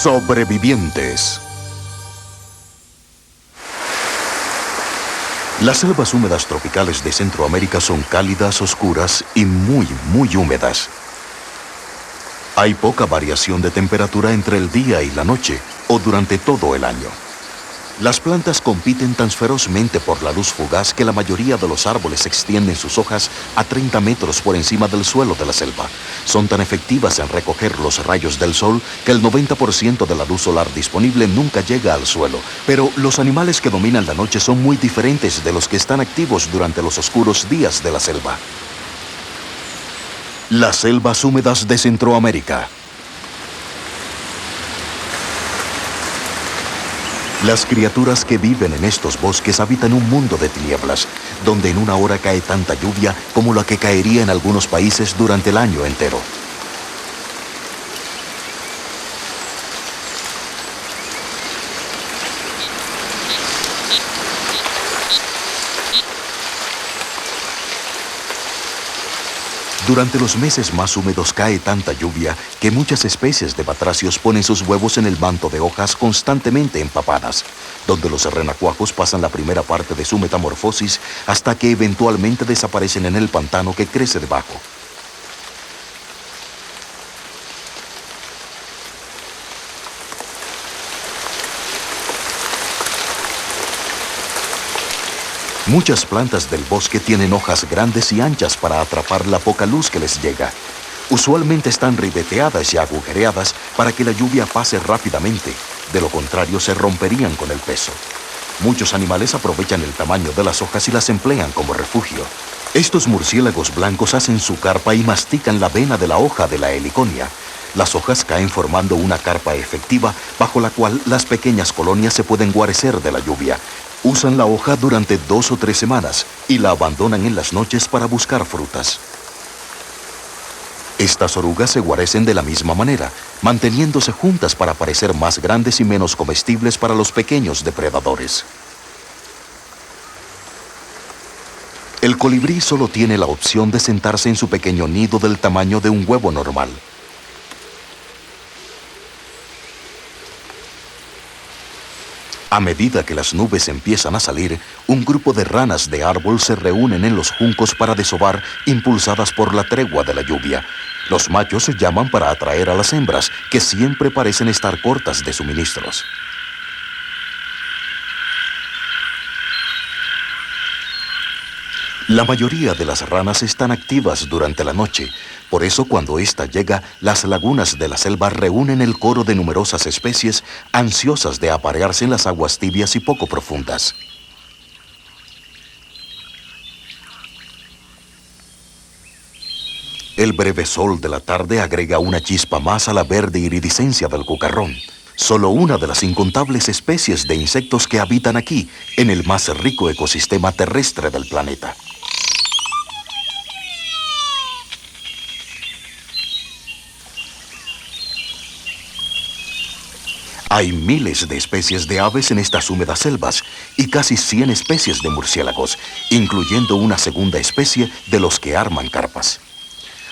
Sobrevivientes. Las selvas húmedas tropicales de Centroamérica son cálidas, oscuras y muy húmedas. Hay poca variación de temperatura entre el día y la noche o durante todo el año. Las plantas compiten tan ferozmente por la luz fugaz que la mayoría de los árboles extienden sus hojas a 30 metros por encima del suelo de la selva. Son tan efectivas en recoger los rayos del sol que el 90% de la luz solar disponible nunca llega al suelo. Pero los animales que dominan la noche son muy diferentes de los que están activos durante los oscuros días de la selva. Las selvas húmedas de Centroamérica. Las criaturas que viven en estos bosques habitan un mundo de tinieblas, donde en una hora cae tanta lluvia como la que caería en algunos países durante el año entero. Durante los meses más húmedos cae tanta lluvia que muchas especies de batracios ponen sus huevos en el manto de hojas constantemente empapadas, donde los renacuajos pasan la primera parte de su metamorfosis hasta que eventualmente desaparecen en el pantano que crece debajo. Muchas plantas del bosque tienen hojas grandes y anchas para atrapar la poca luz que les llega. Usualmente están ribeteadas y agujereadas para que la lluvia pase rápidamente. De lo contrario, se romperían con el peso. Muchos animales aprovechan el tamaño de las hojas y las emplean como refugio. Estos murciélagos blancos hacen su carpa y mastican la vena de la hoja de la heliconia. Las hojas caen formando una carpa efectiva bajo la cual las pequeñas colonias se pueden guarecer de la lluvia. Usan la hoja durante 2 o 3 semanas y la abandonan en las noches para buscar frutas. Estas orugas se guarecen de la misma manera, manteniéndose juntas para parecer más grandes y menos comestibles para los pequeños depredadores. El colibrí solo tiene la opción de sentarse en su pequeño nido del tamaño de un huevo normal. A medida que las nubes empiezan a salir, un grupo de ranas de árbol se reúnen en los juncos para desovar, impulsadas por la tregua de la lluvia. Los machos llaman para atraer a las hembras, que siempre parecen estar cortas de suministros. La mayoría de las ranas están activas durante la noche. Por eso, cuando ésta llega, las lagunas de la selva reúnen el coro de numerosas especies ansiosas de aparearse en las aguas tibias y poco profundas. El breve sol de la tarde agrega una chispa más a la verde iridiscencia del cucarrón. Solo una de las incontables especies de insectos que habitan aquí, en el más rico ecosistema terrestre del planeta. Hay miles de especies de aves en estas húmedas selvas y casi 100 especies de murciélagos, incluyendo una segunda especie de los que arman carpas.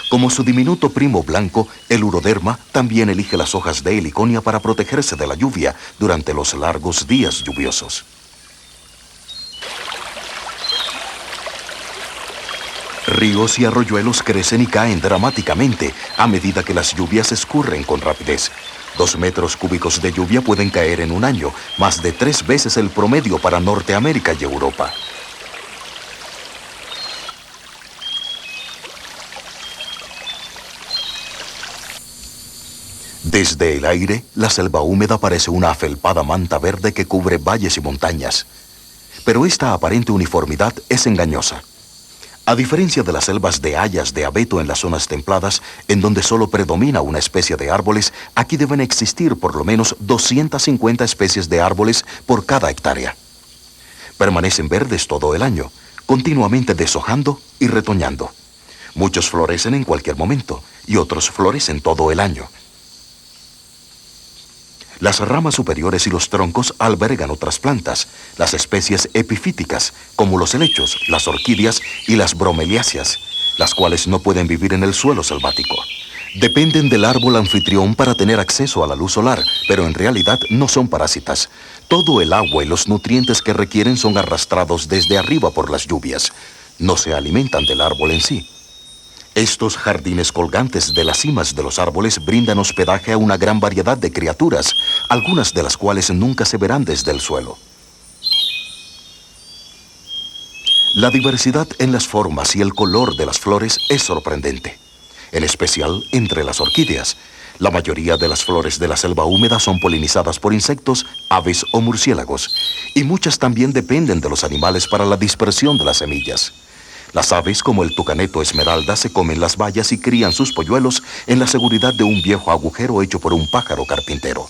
Como su diminuto primo blanco, el uroderma también elige las hojas de heliconia para protegerse de la lluvia durante los largos días lluviosos. Ríos y arroyuelos crecen y caen dramáticamente a medida que las lluvias escurren con rapidez. 2 metros cúbicos de lluvia pueden caer en un año, más de 3 veces el promedio para Norteamérica y Europa. Desde el aire, la selva húmeda parece una afelpada manta verde que cubre valles y montañas. Pero esta aparente uniformidad es engañosa. A diferencia de las selvas de hayas de abeto en las zonas templadas, en donde solo predomina una especie de árboles, aquí deben existir por lo menos 250 especies de árboles por cada hectárea. Permanecen verdes todo el año, continuamente deshojando y retoñando. Muchos florecen en cualquier momento y otros florecen todo el año. Las ramas superiores y los troncos albergan otras plantas, las especies epifíticas, como los helechos, las orquídeas y las bromeliáceas, las cuales no pueden vivir en el suelo selvático. Dependen del árbol anfitrión para tener acceso a la luz solar, pero en realidad no son parásitas. Todo el agua y los nutrientes que requieren son arrastrados desde arriba por las lluvias. No se alimentan del árbol en sí. Estos jardines colgantes de las cimas de los árboles brindan hospedaje a una gran variedad de criaturas, algunas de las cuales nunca se verán desde el suelo. La diversidad en las formas y el color de las flores es sorprendente, en especial entre las orquídeas. La mayoría de las flores de la selva húmeda son polinizadas por insectos, aves o murciélagos, y muchas también dependen de los animales para la dispersión de las semillas. Las aves, como el tucaneto esmeralda, se comen las bayas y crían sus polluelos en la seguridad de un viejo agujero hecho por un pájaro carpintero.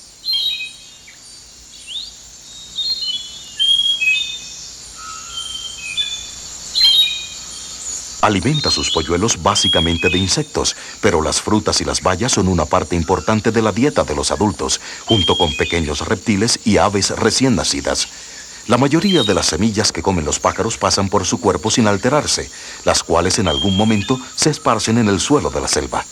Alimenta sus polluelos básicamente de insectos, pero las frutas y las bayas son una parte importante de la dieta de los adultos, junto con pequeños reptiles y aves recién nacidas. La mayoría de las semillas que comen los pájaros pasan por su cuerpo sin alterarse, las cuales en algún momento se esparcen en el suelo de la selva.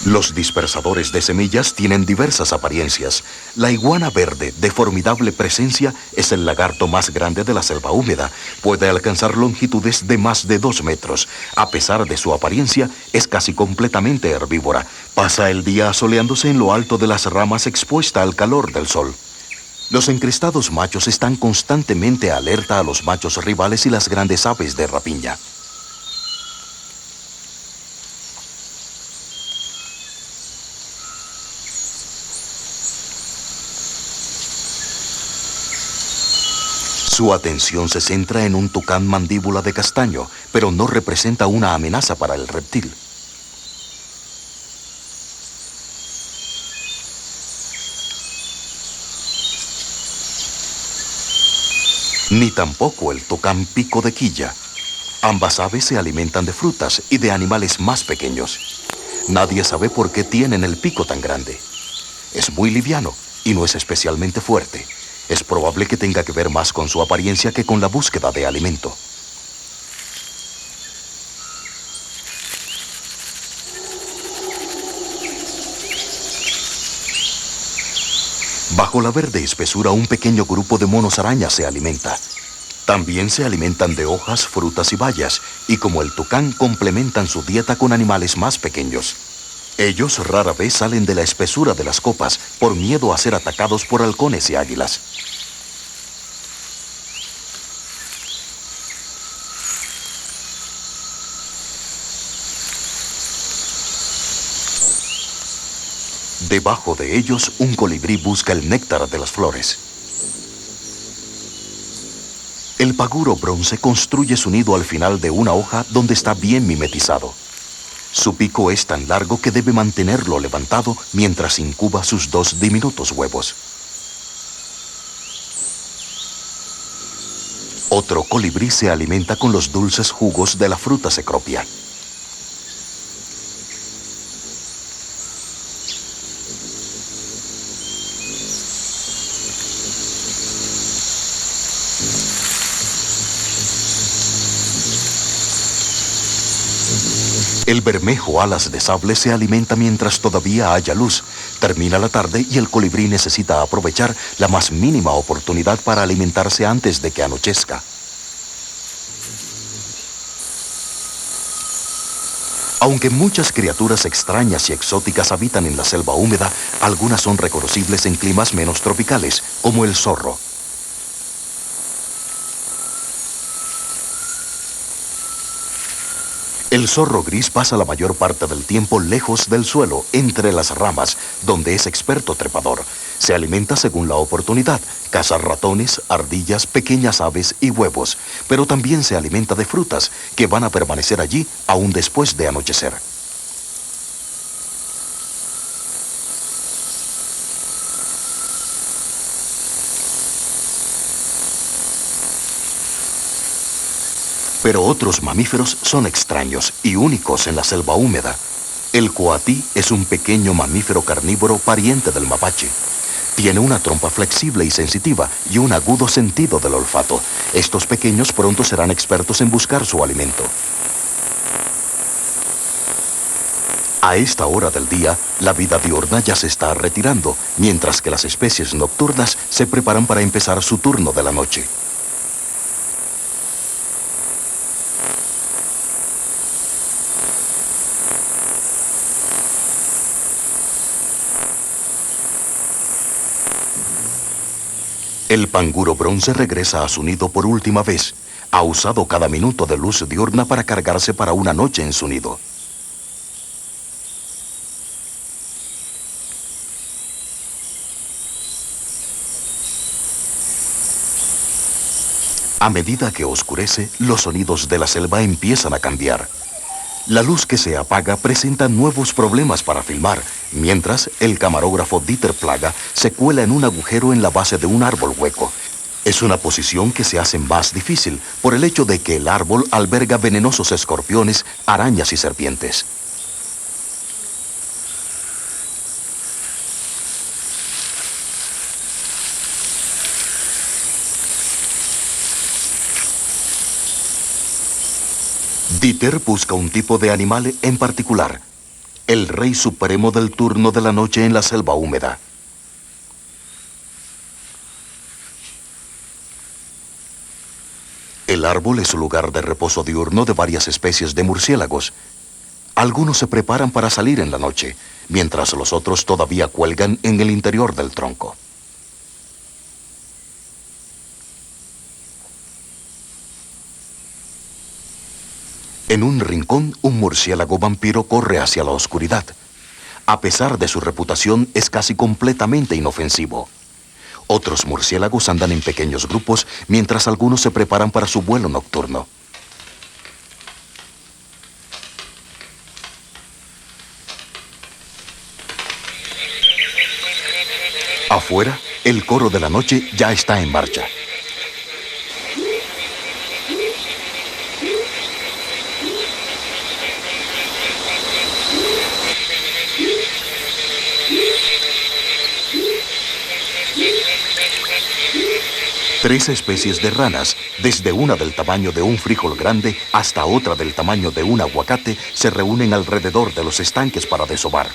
Los dispersadores de semillas tienen diversas apariencias. La iguana verde, de formidable presencia, es el lagarto más grande de la selva húmeda. Puede alcanzar longitudes de más de 2 metros. A pesar de su apariencia, es casi completamente herbívora. Pasa el día asoleándose en lo alto de las ramas expuesta al calor del sol. Los encristados machos están constantemente alerta a los machos rivales y las grandes aves de rapiña. Su atención se centra en un tucán mandíbula de castaño, pero no representa una amenaza para el reptil. Ni tampoco el tucán pico de quilla. Ambas aves se alimentan de frutas y de animales más pequeños. Nadie sabe por qué tienen el pico tan grande. Es muy liviano y no es especialmente fuerte. Es probable que tenga que ver más con su apariencia que con la búsqueda de alimento. Bajo la verde espesura, un pequeño grupo de monos arañas se alimenta. También se alimentan de hojas, frutas y bayas, y como el tucán, complementan su dieta con animales más pequeños. Ellos rara vez salen de la espesura de las copas por miedo a ser atacados por halcones y águilas. Debajo de ellos, un colibrí busca el néctar de las flores. El paguro bronce construye su nido al final de una hoja donde está bien mimetizado. Su pico es tan largo que debe mantenerlo levantado mientras incuba sus 2 diminutos huevos. Otro colibrí se alimenta con los dulces jugos de la fruta cecropia. El bermejo alas de sable se alimenta mientras todavía haya luz. Termina la tarde y el colibrí necesita aprovechar la más mínima oportunidad para alimentarse antes de que anochezca. Aunque muchas criaturas extrañas y exóticas habitan en la selva húmeda, algunas son reconocibles en climas menos tropicales, como el zorro. El zorro gris pasa la mayor parte del tiempo lejos del suelo, entre las ramas, donde es experto trepador. Se alimenta según la oportunidad, caza ratones, ardillas, pequeñas aves y huevos, pero también se alimenta de frutas, que van a permanecer allí aún después de anochecer. Pero otros mamíferos son extraños y únicos en la selva húmeda. El coatí es un pequeño mamífero carnívoro pariente del mapache. Tiene una trompa flexible y sensitiva y un agudo sentido del olfato. Estos pequeños pronto serán expertos en buscar su alimento. A esta hora del día, la vida diurna ya se está retirando, mientras que las especies nocturnas se preparan para empezar su turno de la noche. El panguro bronce regresa a su nido por última vez. Ha usado cada minuto de luz diurna para cargarse para una noche en su nido. A medida que oscurece, los sonidos de la selva empiezan a cambiar. La luz que se apaga presenta nuevos problemas para filmar, mientras el camarógrafo Dieter Plaga se cuela en un agujero en la base de un árbol hueco. Es una posición que se hace más difícil por el hecho de que el árbol alberga venenosos escorpiones, arañas y serpientes. Dieter busca un tipo de animal en particular, el rey supremo del turno de la noche en la selva húmeda. El árbol es un lugar de reposo diurno de varias especies de murciélagos. Algunos se preparan para salir en la noche, mientras los otros todavía cuelgan en el interior del tronco. En un rincón, un murciélago vampiro corre hacia la oscuridad. A pesar de su reputación, es casi completamente inofensivo. Otros murciélagos andan en pequeños grupos, mientras algunos se preparan para su vuelo nocturno. Afuera, el coro de la noche ya está en marcha. Tres especies de ranas, desde una del tamaño de un frijol grande hasta otra del tamaño de un aguacate, se reúnen alrededor de los estanques para desovar.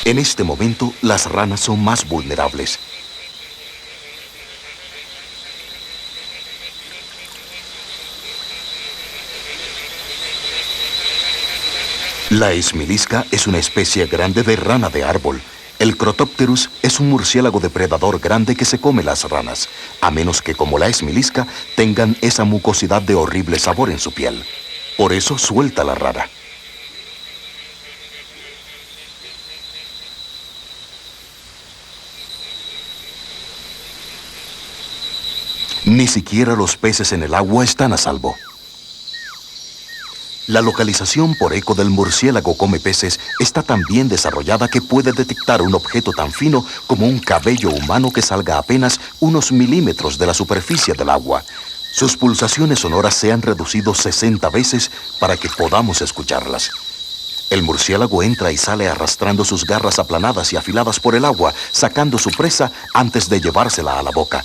En este momento, las ranas son más vulnerables. La esmilisca es una especie grande de rana de árbol. El Crotalpterus es un murciélago depredador grande que se come las ranas, a menos que, como la esmilisca, tengan esa mucosidad de horrible sabor en su piel. Por eso suelta la rana. Ni siquiera los peces en el agua están a salvo. La localización por eco del murciélago come peces está tan bien desarrollada que puede detectar un objeto tan fino como un cabello humano que salga apenas unos milímetros de la superficie del agua. Sus pulsaciones sonoras se han reducido 60 veces para que podamos escucharlas. El murciélago entra y sale arrastrando sus garras aplanadas y afiladas por el agua, sacando su presa antes de llevársela a la boca.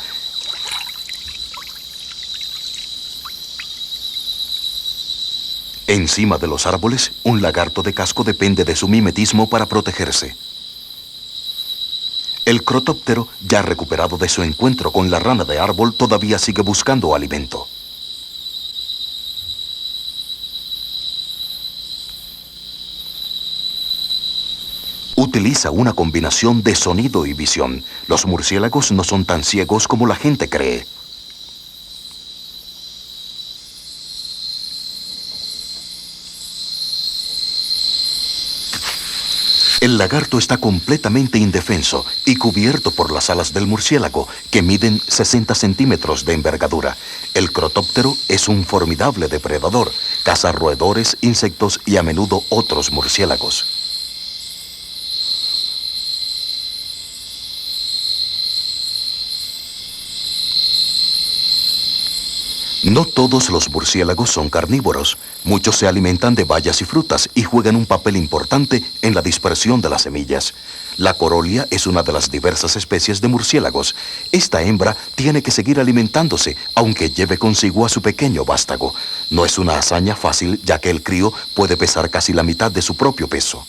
Encima de los árboles, un lagarto de casco depende de su mimetismo para protegerse. El crotóptero, ya recuperado de su encuentro con la rana de árbol, todavía sigue buscando alimento. Utiliza una combinación de sonido y visión. Los murciélagos no son tan ciegos como la gente cree. El lagarto está completamente indefenso y cubierto por las alas del murciélago, que miden 60 centímetros de envergadura. El crotóptero es un formidable depredador, caza roedores, insectos y a menudo otros murciélagos. No todos los murciélagos son carnívoros. Muchos se alimentan de bayas y frutas y juegan un papel importante en la dispersión de las semillas. La corolia es una de las diversas especies de murciélagos. Esta hembra tiene que seguir alimentándose, aunque lleve consigo a su pequeño vástago. No es una hazaña fácil, ya que el crío puede pesar casi la mitad de su propio peso.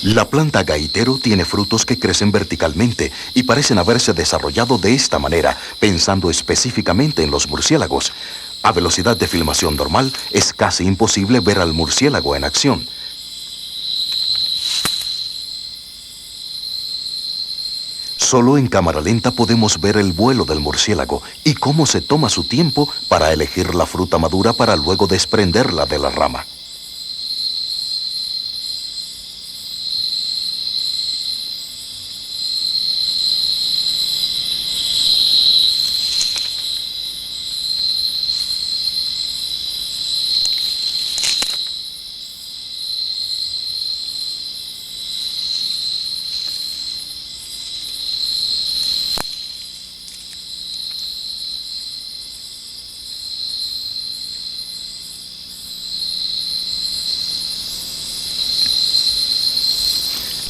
La planta gaitero tiene frutos que crecen verticalmente y parecen haberse desarrollado de esta manera, pensando específicamente en los murciélagos. A velocidad de filmación normal, es casi imposible ver al murciélago en acción. Solo en cámara lenta podemos ver el vuelo del murciélago y cómo se toma su tiempo para elegir la fruta madura para luego desprenderla de la rama.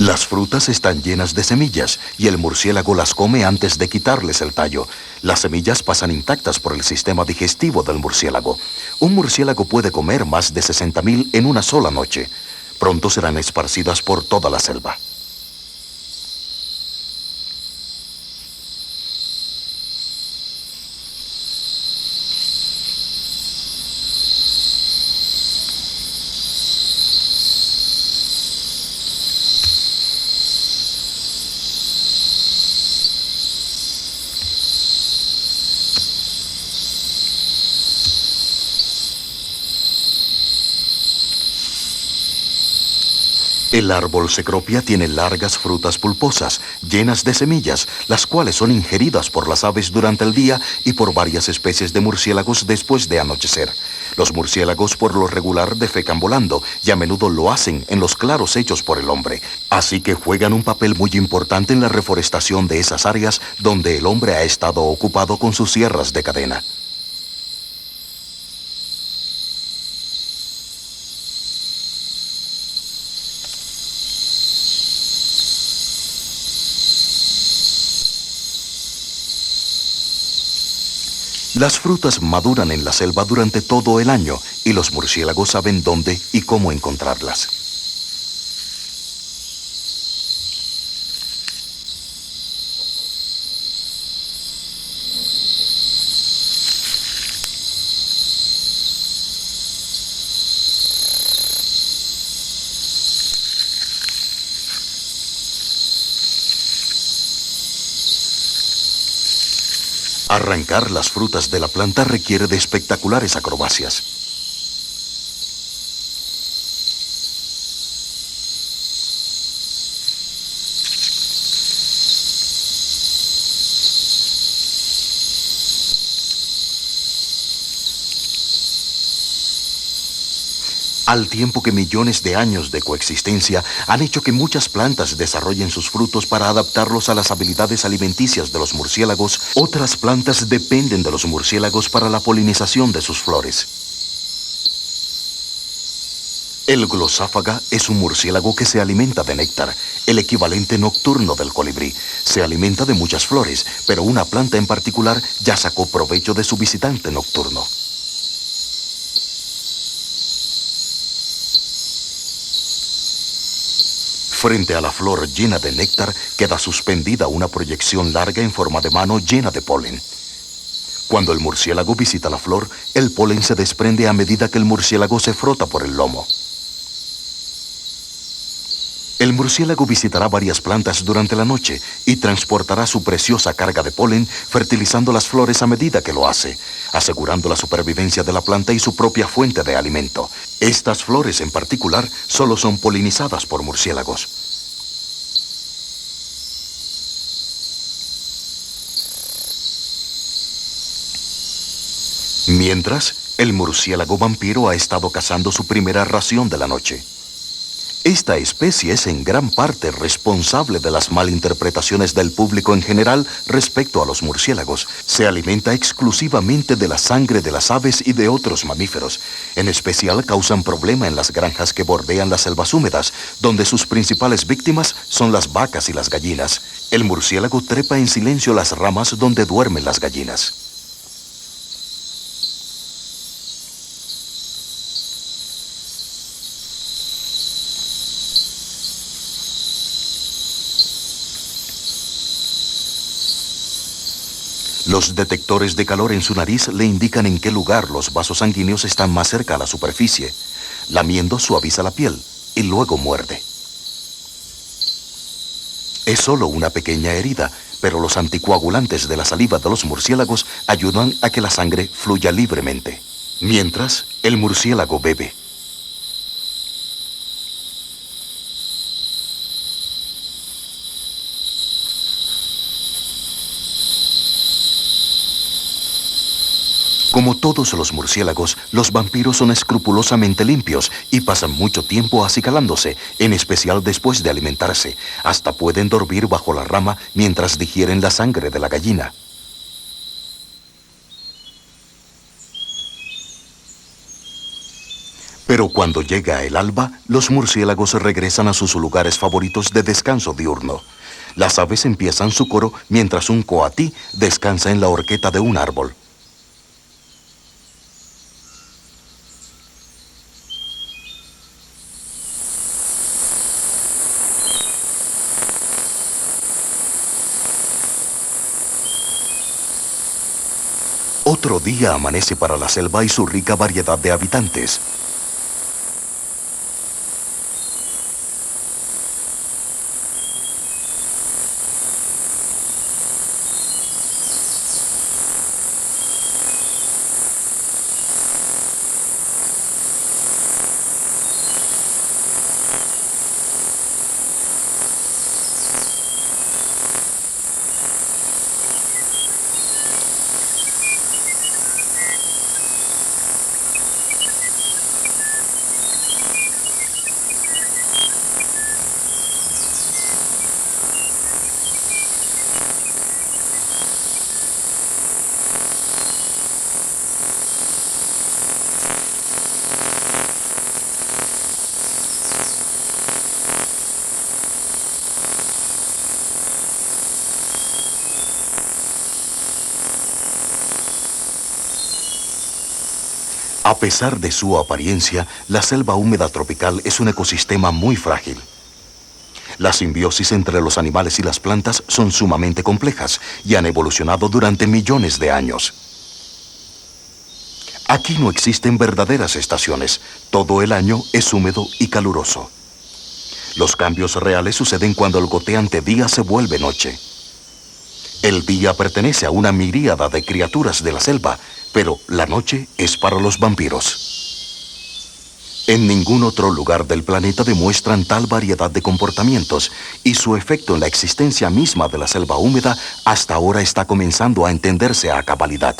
Las frutas están llenas de semillas y el murciélago las come antes de quitarles el tallo. Las semillas pasan intactas por el sistema digestivo del murciélago. Un murciélago puede comer más de 60.000 en una sola noche. Pronto serán esparcidas por toda la selva. El árbol cecropia tiene largas frutas pulposas, llenas de semillas, las cuales son ingeridas por las aves durante el día y por varias especies de murciélagos después de anochecer. Los murciélagos por lo regular defecan volando y a menudo lo hacen en los claros hechos por el hombre. Así que juegan un papel muy importante en la reforestación de esas áreas donde el hombre ha estado ocupado con sus sierras de cadena. Las frutas maduran en la selva durante todo el año y los murciélagos saben dónde y cómo encontrarlas. Arrancar las frutas de la planta requiere de espectaculares acrobacias. Al tiempo que millones de años de coexistencia han hecho que muchas plantas desarrollen sus frutos para adaptarlos a las habilidades alimenticias de los murciélagos, otras plantas dependen de los murciélagos para la polinización de sus flores. El glosáfaga es un murciélago que se alimenta de néctar, el equivalente nocturno del colibrí. Se alimenta de muchas flores, pero una planta en particular ya sacó provecho de su visitante nocturno. Frente a la flor llena de néctar queda suspendida una proyección larga en forma de mano llena de polen. Cuando el murciélago visita la flor, el polen se desprende a medida que el murciélago se frota por el lomo. El murciélago visitará varias plantas durante la noche y transportará su preciosa carga de polen, fertilizando las flores a medida que lo hace, asegurando la supervivencia de la planta y su propia fuente de alimento. Estas flores en particular solo son polinizadas por murciélagos. Mientras, el murciélago vampiro ha estado cazando su primera ración de la noche. Esta especie es en gran parte responsable de las malinterpretaciones del público en general respecto a los murciélagos. Se alimenta exclusivamente de la sangre de las aves y de otros mamíferos. En especial causan problema en las granjas que bordean las selvas húmedas, donde sus principales víctimas son las vacas y las gallinas. El murciélago trepa en silencio las ramas donde duermen las gallinas. Los detectores de calor en su nariz le indican en qué lugar los vasos sanguíneos están más cerca a la superficie. Lamiendo suaviza la piel y luego muerde. Es solo una pequeña herida, pero los anticoagulantes de la saliva de los murciélagos ayudan a que la sangre fluya libremente. Mientras, el murciélago bebe. Como todos los murciélagos, los vampiros son escrupulosamente limpios y pasan mucho tiempo acicalándose, en especial después de alimentarse. Hasta pueden dormir bajo la rama mientras digieren la sangre de la gallina. Pero cuando llega el alba, los murciélagos regresan a sus lugares favoritos de descanso diurno. Las aves empiezan su coro mientras un coatí descansa en la horqueta de un árbol. Otro día amanece para la selva y su rica variedad de habitantes. A pesar de su apariencia, la selva húmeda tropical es un ecosistema muy frágil. La simbiosis entre los animales y las plantas son sumamente complejas y han evolucionado durante millones de años. Aquí no existen verdaderas estaciones. Todo el año es húmedo y caluroso. Los cambios reales suceden cuando el goteante día se vuelve noche. El día pertenece a una miríada de criaturas de la selva, pero la noche es para los vampiros. En ningún otro lugar del planeta demuestran tal variedad de comportamientos, y su efecto en la existencia misma de la selva húmeda hasta ahora está comenzando a entenderse a cabalidad.